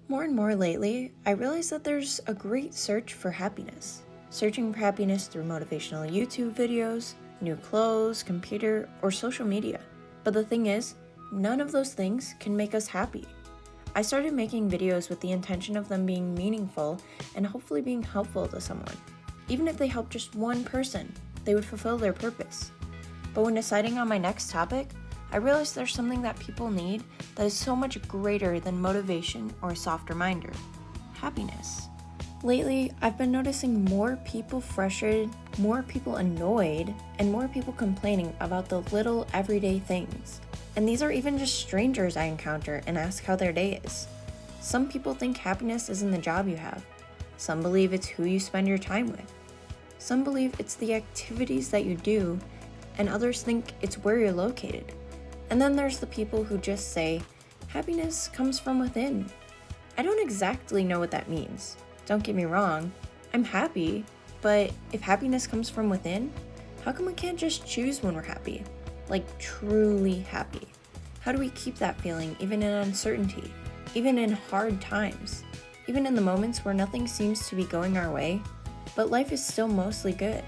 More and more lately, I realize that there's a great search for happiness. Searching for happiness through motivational YouTube videos, new clothes, computer, or social media. But the thing is, none of those things can make us happy. I started making videos with the intention of them being meaningful and hopefully being helpful to someone. Even if they help just one person, they would fulfill their purpose. But when deciding on my next topic, I realized there's something that people need that is so much greater than motivation or a soft reminder: happiness. Lately, I've been noticing more people frustrated, more people annoyed, and more people complaining about the little everyday things. And these are even just strangers I encounter and ask how their day is. Some people think happiness is in the job you have. Some believe it's who you spend your time with. Some believe it's the activities that you do, and others think it's where you're located. And then there's the people who just say, happiness comes from within. I don't exactly know what that means. Don't get me wrong, I'm happy, but if happiness comes from within, how come we can't just choose when we're happy? Like truly happy? How do we keep that feeling even in uncertainty, even in hard times, even in the moments where nothing seems to be going our way, but life is still mostly good?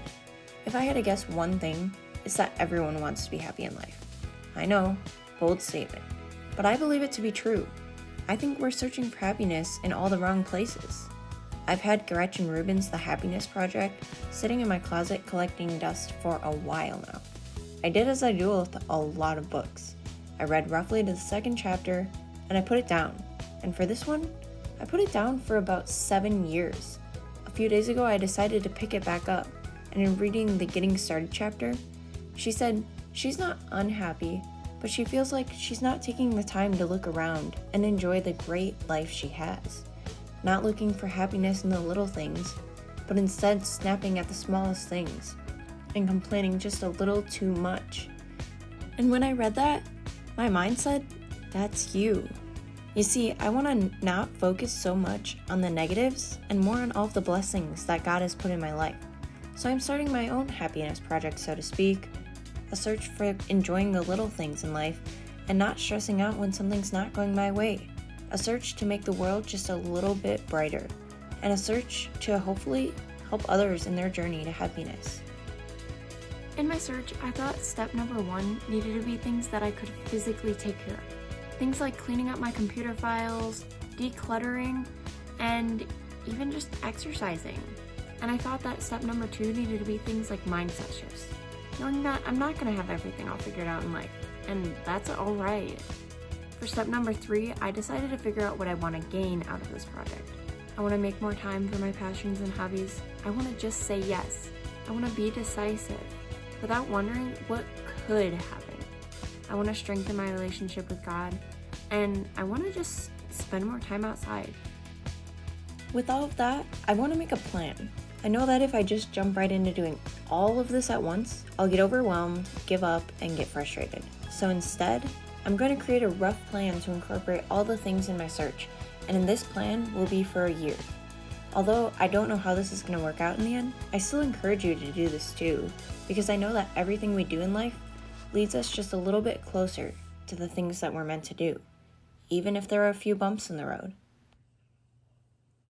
If I had to guess one thing, it's that everyone wants to be happy in life. I know, bold statement, but I believe it to be true. I think we're searching for happiness in all the wrong places. I've had Gretchen Rubin's The Happiness Project sitting in my closet collecting dust for a while now. I did as I do with a lot of books. I read roughly to the second chapter, and I put it down. And for this one, I put it down for about 7 years. A few days ago, I decided to pick it back up, and in reading the Getting Started chapter, she said she's not unhappy, but she feels like she's not taking the time to look around and enjoy the great life she has. Not looking for happiness in the little things, but instead snapping at the smallest things and complaining just a little too much. And when I read that, my mind said, that's you. You see, I want to not focus so much on the negatives and more on all of the blessings that God has put in my life. So I'm starting my own happiness project, so to speak, a search for enjoying the little things in life and not stressing out when something's not going my way, a search to make the world just a little bit brighter, and a search to hopefully help others in their journey to happiness. In my search, I thought step number 1 needed to be things that I could physically take care of. Things like cleaning up my computer files, decluttering, and even just exercising. And I thought that step number 2 needed to be things like mindset shifts. Knowing that I'm not going to have everything all figured out in life, and that's alright. For step number 3, I decided to figure out what I want to gain out of this project. I want to make more time for my passions and hobbies. I want to just say yes. I want to be decisive, without wondering what could happen. I want to strengthen my relationship with God, and I want to just spend more time outside. With all of that, I want to make a plan. I know that if I just jump right into doing all of this at once, I'll get overwhelmed, give up, and get frustrated. So instead, I'm going to create a rough plan to incorporate all the things in my search, and in this plan will be for a year. Although I don't know how this is going to work out in the end, I still encourage you to do this too, because I know that everything we do in life leads us just a little bit closer to the things that we're meant to do, even if there are a few bumps in the road.